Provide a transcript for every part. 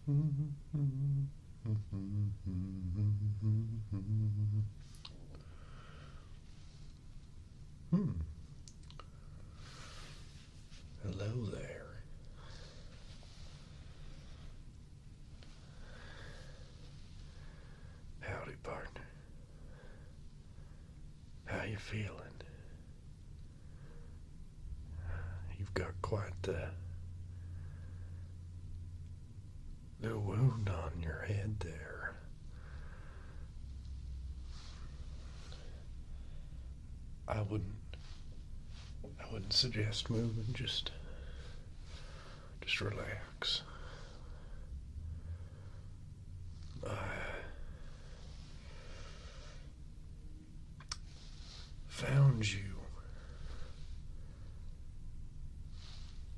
Hello there. Howdy, partner. How you feeling? You've got quite the wound on your head there. I wouldn't suggest moving. Just relax. I found you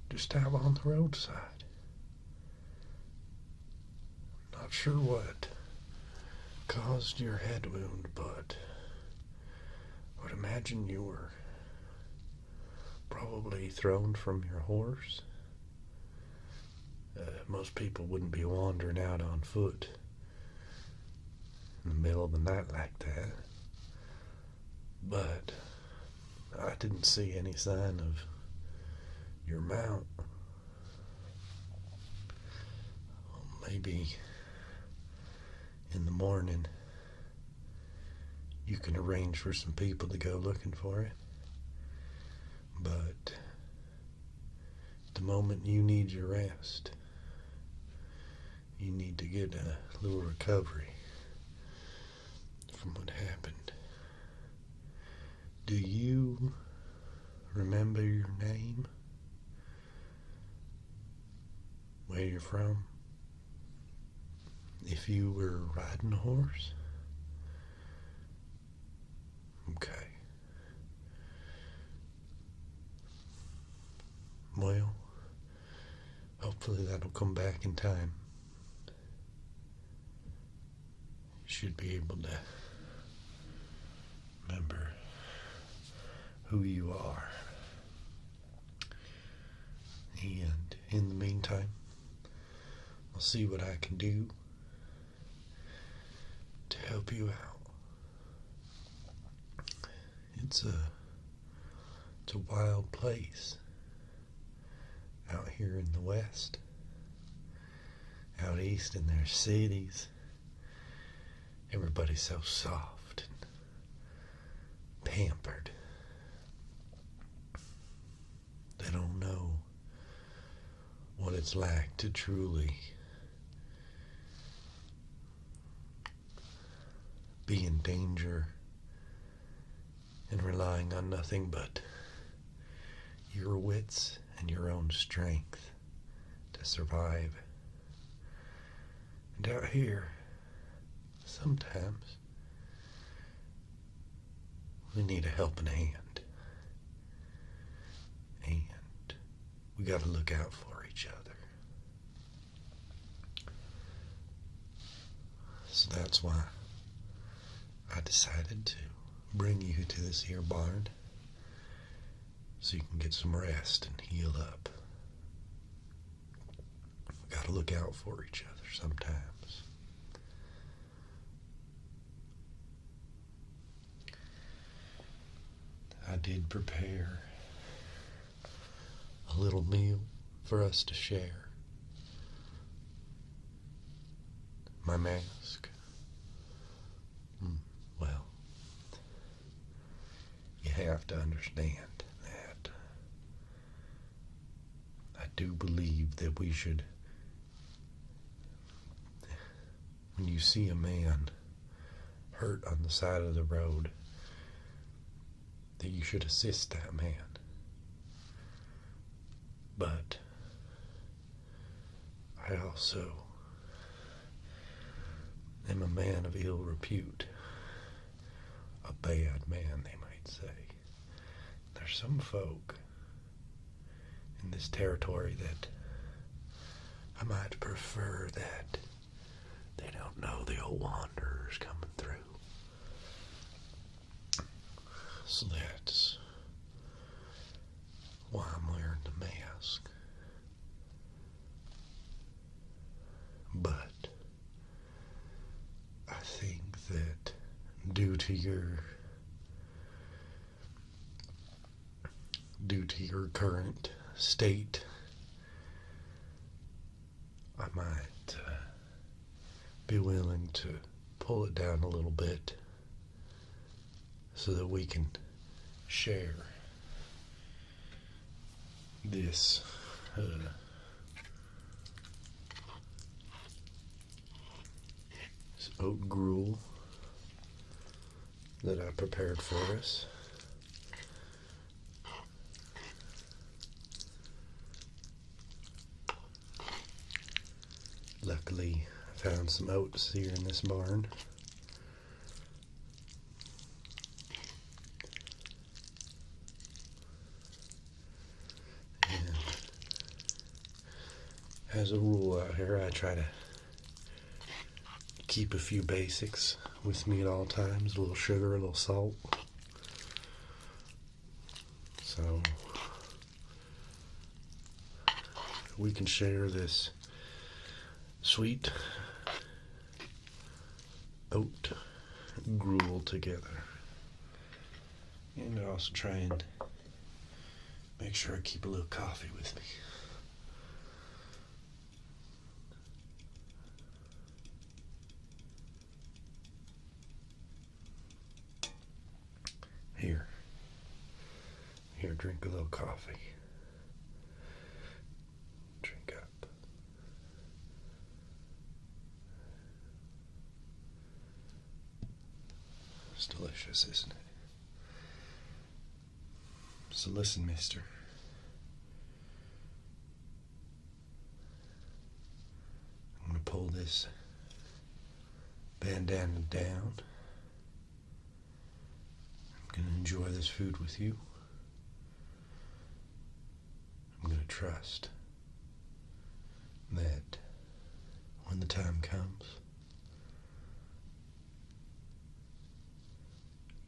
just out on the roadside. Not sure what caused your head wound, but I would imagine you were probably thrown from your horse. Most people wouldn't be wandering out on foot in the middle of the night like that. But I didn't see any sign of your mount. Maybe in the morning you can arrange for some people to go looking for it. But the moment you need your rest, you need to get a little recovery from what happened. Do you remember your name? Where you're from? If you were riding a horse? Okay. Well, hopefully that'll come back in time. You should be able to remember who you are. And in the meantime, I'll see what I can do to help you out. It's a wild place out here in the West. Out east in their cities, everybody's so soft and pampered. They don't know what it's like to truly be in danger and relying on nothing but your wits and your own strength to survive. And out here, sometimes we need a helping hand. And we got to look out for each other. So that's why I decided to bring you to this here barn so you can get some rest and heal up. We got to look out for each other sometimes. I did prepare a little meal for us to share. My mask. Well, you have to understand that I do believe that we should, when you see a man hurt on the side of the road, that you should assist that man. But I also am a man of ill repute. A bad man, they might say. There's some folk in this territory that I might prefer that they don't know the old wanderers coming through. So that's why I'm wearing the mask. But to your current state, I might be willing to pull it down a little bit so that we can share this oat gruel that I prepared for us. Luckily, I found some oats here in this barn. And as a rule out here, I try to keep a few basics with me at all times. A little sugar, a little salt. So we can share this sweet oat gruel together. And I also try and make sure I keep a little coffee with me. Here, drink a little coffee. Drink up. It's delicious, isn't it? So listen, mister. I'm going to pull this bandana down. I'm going to enjoy this food with you. I'm going to trust that when the time comes,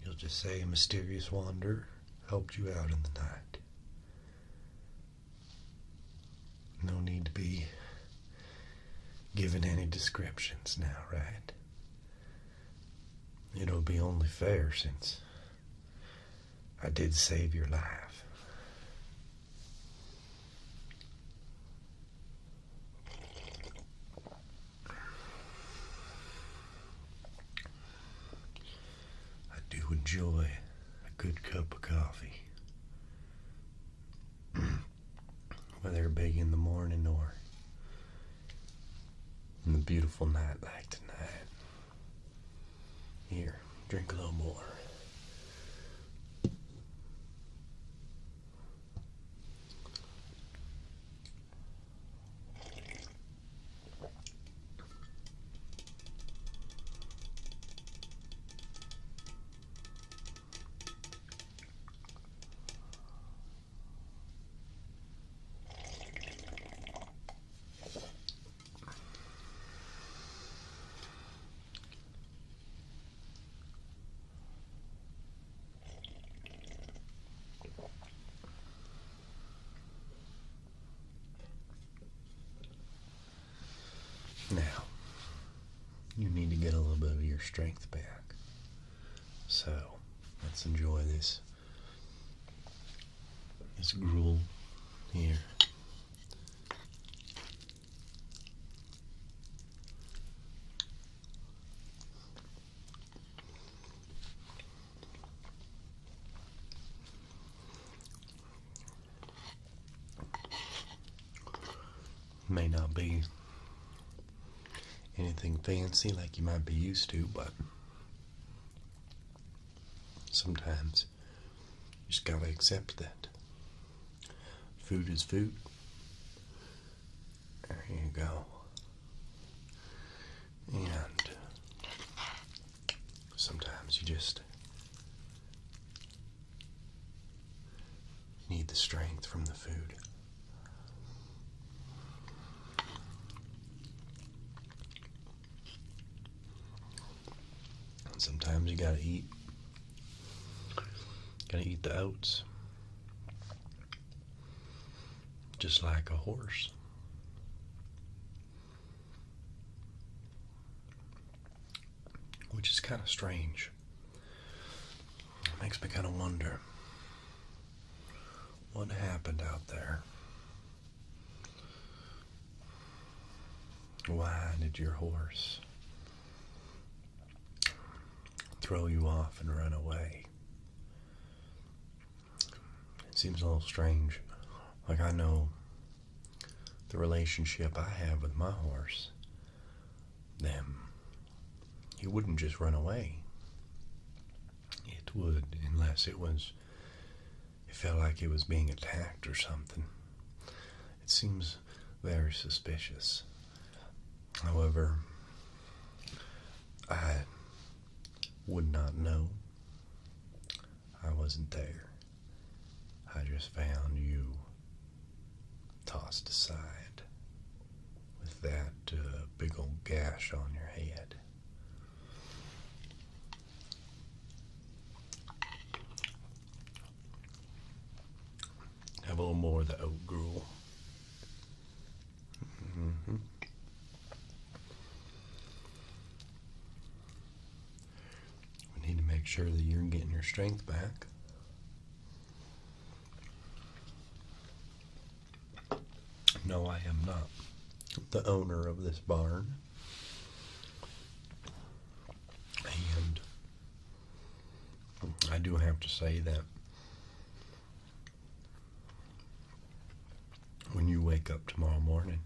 you'll just say a mysterious wanderer helped you out in the night. No need to be given any descriptions now, right? It'll be only fair since I did save your life. Enjoy a good cup of coffee, whether big in the morning or in a beautiful night like tonight. Here, drink a little more. Now, you need to get a little bit of your strength back. So, let's enjoy this gruel here. May not be anything fancy like you might be used to, but sometimes you just gotta accept that food is food. There you go. And sometimes you just need the strength from the food. Sometimes you gotta eat the oats, just like a horse. Which is kind of strange makes me kind of wonder what happened out there. Why did your horse throw you off and run away? It seems a little strange. Like, I know the relationship I have with my horse. He wouldn't just run away. It would, unless it felt like it was being attacked or something. It seems very suspicious. However, I would not know. I wasn't there. I just found you tossed aside with that big old gash on your head. Have a little more of the oat gruel. Mm-hmm. We need to make sure that you're getting your strength back. No, I am not the owner of this barn. And I do have to say that when you wake up tomorrow morning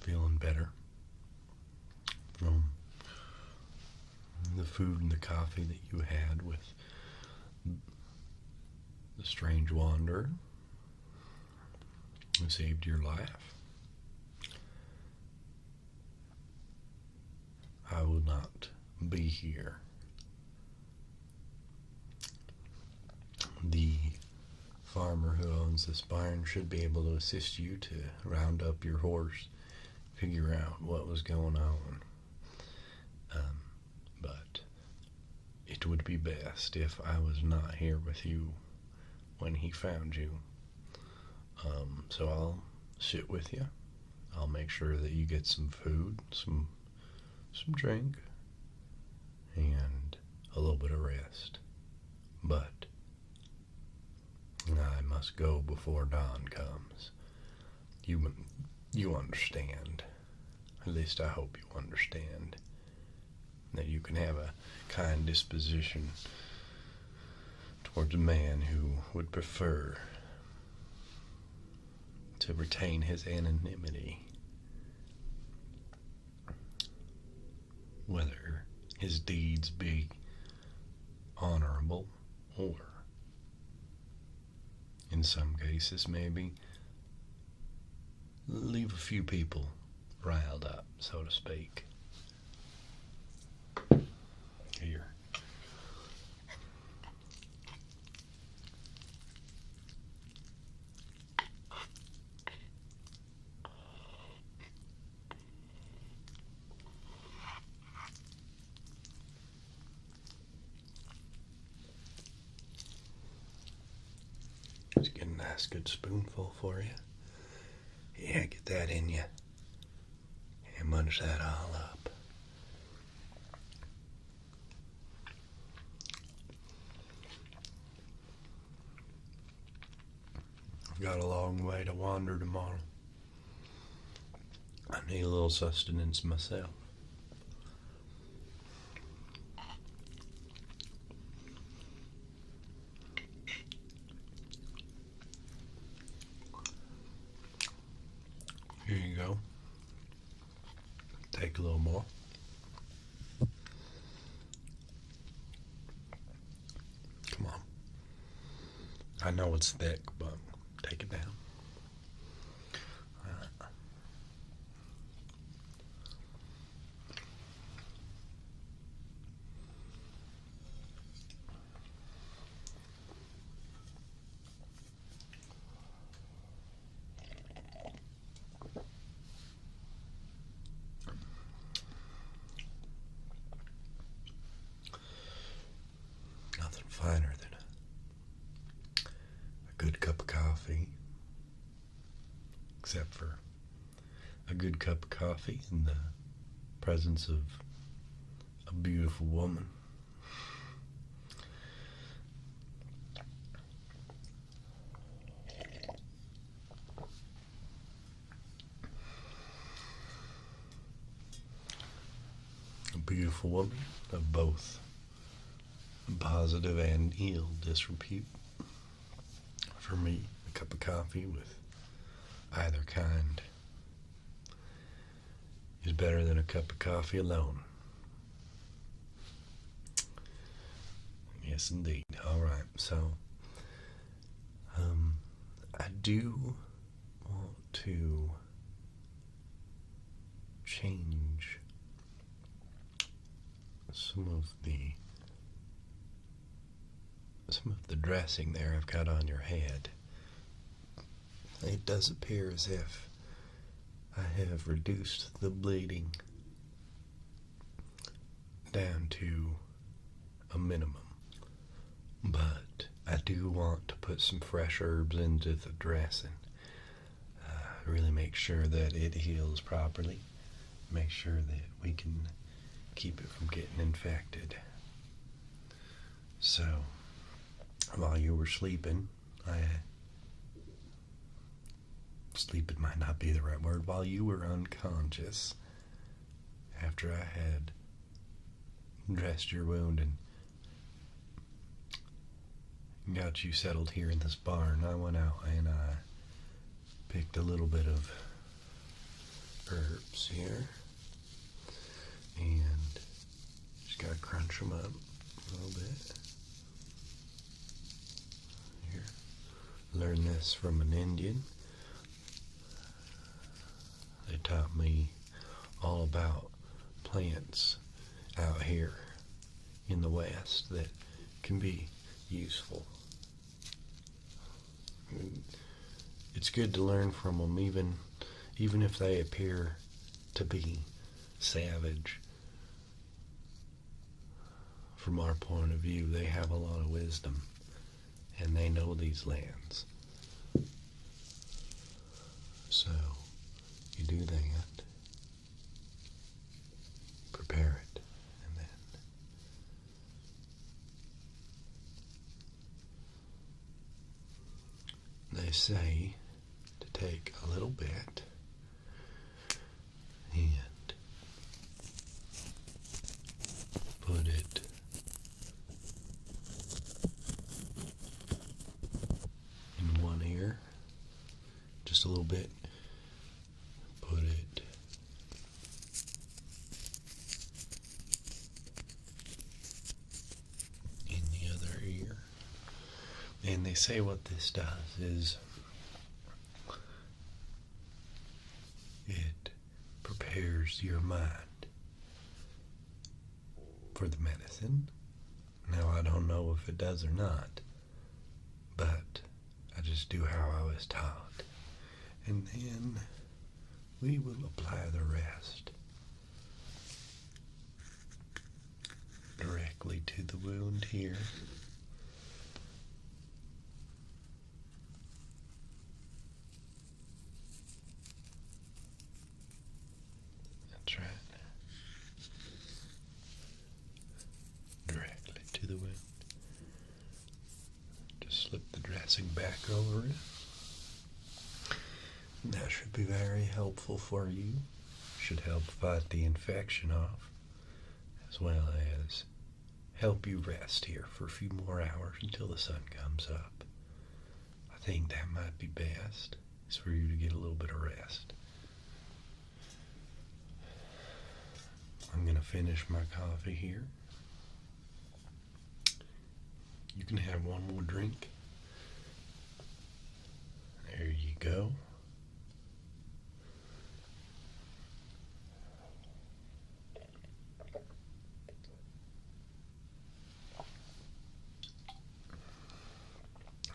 feeling better from the food and the coffee that you had with the strange wanderer who saved your life, I will not be here. The farmer who owns this barn should be able to assist you to round up your horse, figure out what was going on. But it would be best if I was not here with you when he found you. So I'll sit with you. I'll make sure that you get some food, some drink, and a little bit of rest. But I must go before dawn comes. You understand. At least I hope you understand that you can have a kind disposition towards a man who would prefer to retain his anonymity, whether his deeds be honorable or, in some cases, maybe leave a few people riled up, so to speak. Here. Let's get a nice good spoonful for you. Yeah, get that in you. And munch that all up. I've got a long way to wander tomorrow. I need a little sustenance myself. Here you go. Take a little more. Come on. I know it's thick, but take it down. Nothing finer than a good cup of coffee, except for a good cup of coffee in the presence of a beautiful woman. beautiful woman of both positive and ill disrepute. For me, a cup of coffee with either kind is better than a cup of coffee alone. Yes, indeed. All right, so I do want to change some of the dressing there I've got on your head. It does appear as if I have reduced the bleeding down to a minimum. But I do want to put some fresh herbs into the dressing. Really make sure that it heals properly. Make sure that we can keep it from getting infected. So, while you were sleeping, sleeping might not be the right word, while you were unconscious, after I had dressed your wound and got you settled here in this barn, I went out and I picked a little bit of herbs here and just gotta crunch them up a little bit. Here, learned this from an Indian. They taught me all about plants out here in the West that can be useful. It's good to learn from them, even if they appear to be savage. From our point of view, they have a lot of wisdom, and they know these lands. So, you do that, prepare it, and then they say to take a little bit and put it in one ear, just a little bit, put it in the other ear. And they say what this does is it prepares your mind for the medicine. Now, I don't know if it does or not, but I just do how I was taught. And then we will apply the rest directly to the wound here. That's right. Directly to the wound. Just slip the dressing back over it. That should be very helpful for you. Should help fight the infection off, as well as help you rest here for a few more hours until the sun comes up. I think that might be best, is for you to get a little bit of rest. I'm going to finish my coffee here. You can have one more drink. There you go.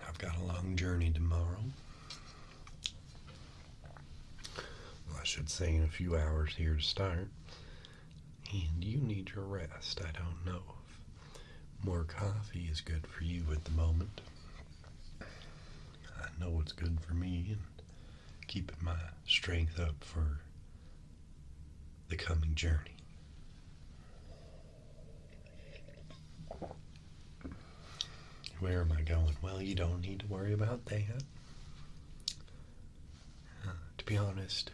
I've got a long journey tomorrow. Well, I should say in a few hours here to start. And you need your rest. I don't know if more coffee is good for you at the moment. I know it's good for me and keeping my strength up for the coming journey. Where am I going? Well, you don't need to worry about that. To be honest,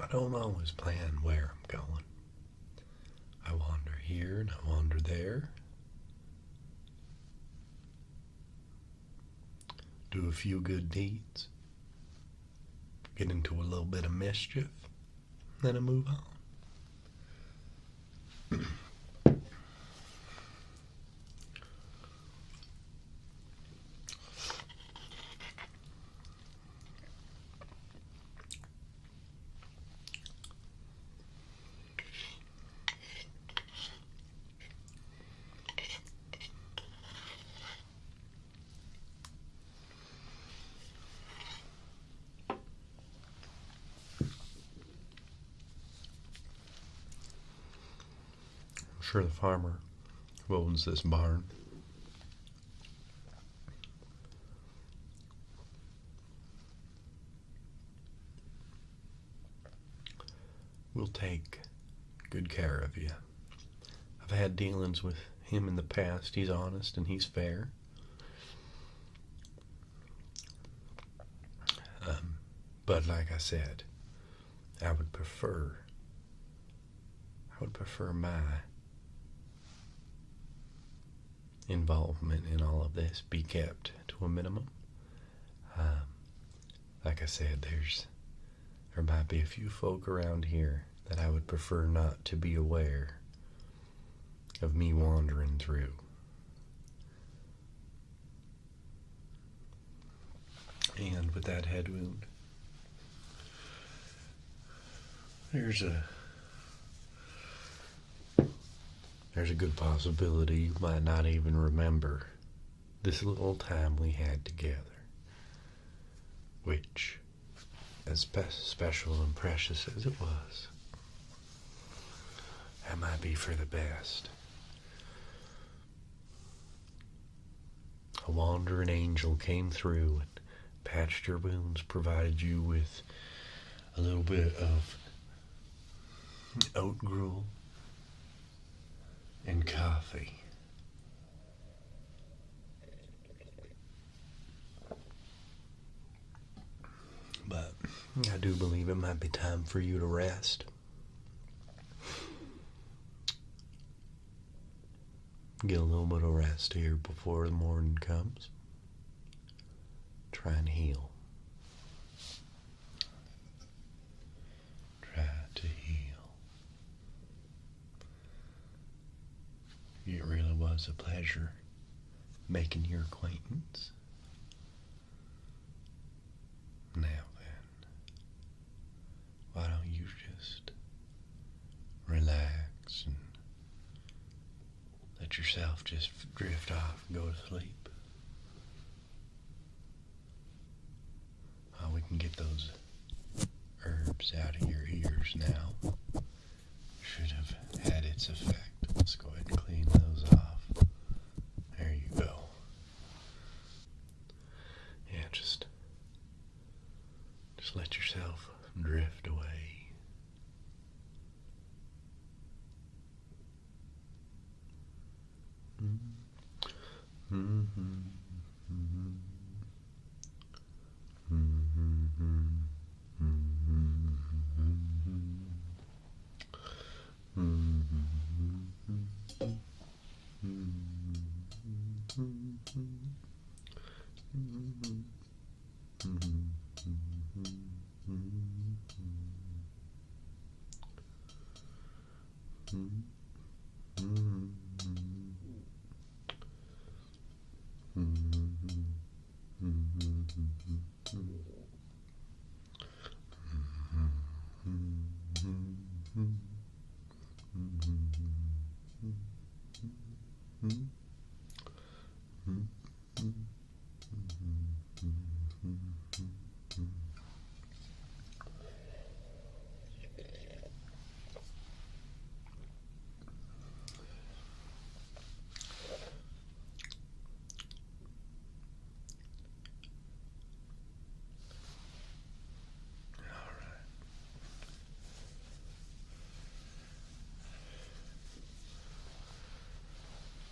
I don't always plan where I'm going. I wander here and I wander there. Do a few good deeds. Get into a little bit of mischief. Then I move on. I'm sure the farmer who owns this barn will take good care of you. I've had dealings with him in the past. He's honest and he's fair. But like I said, I would prefer my involvement in all of this be kept to a minimum. Like I said, there might be a few folk around here that I would prefer not to be aware of me wandering through. And with that head wound, there's a good possibility you might not even remember this little time we had together, which, as special and precious as it was, that might be for the best. A wandering angel came through and patched your wounds, provided you with a little bit of oat gruel and coffee. But I do believe it might be time for you to rest. Get a little bit of rest here before the morning comes. Try and heal. Try to heal. It really was a pleasure making your acquaintance. Now then, why don't you just relax and let yourself just drift off and go to sleep? We can get those herbs out of your ears now. Should have had its effect. Let's go ahead and clean those off. There you go. Yeah, just let yourself drift away.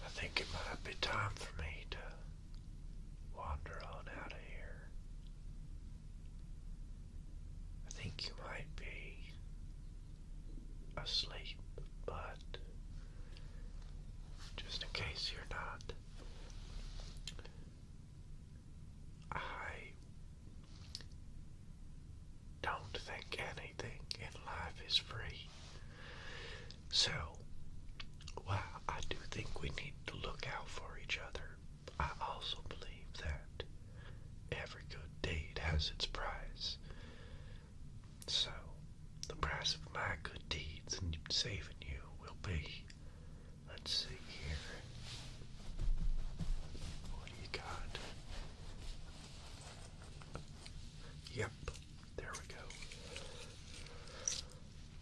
I think it might be time for me to wander on out of here. I think you might be asleep, but is free. So, while I do think we need to look out for each other, I also believe that every good deed has its price. So, the price of my good deeds and saving you will be, let's see here. What do you got? Yep, there we go.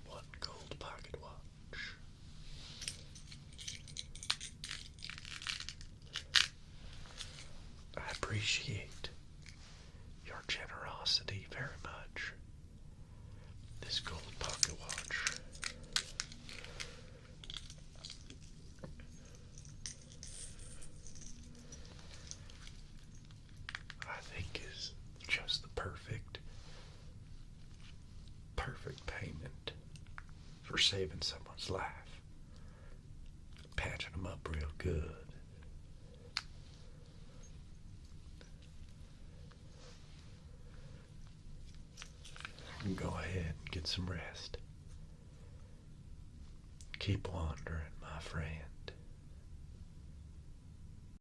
1 gold pocket watch. I appreciate your generosity very much. This gold pocket watch I think is just the perfect payment for saving someone's life. Patching them up real good. And go ahead and get some rest. Keep wandering, my friend.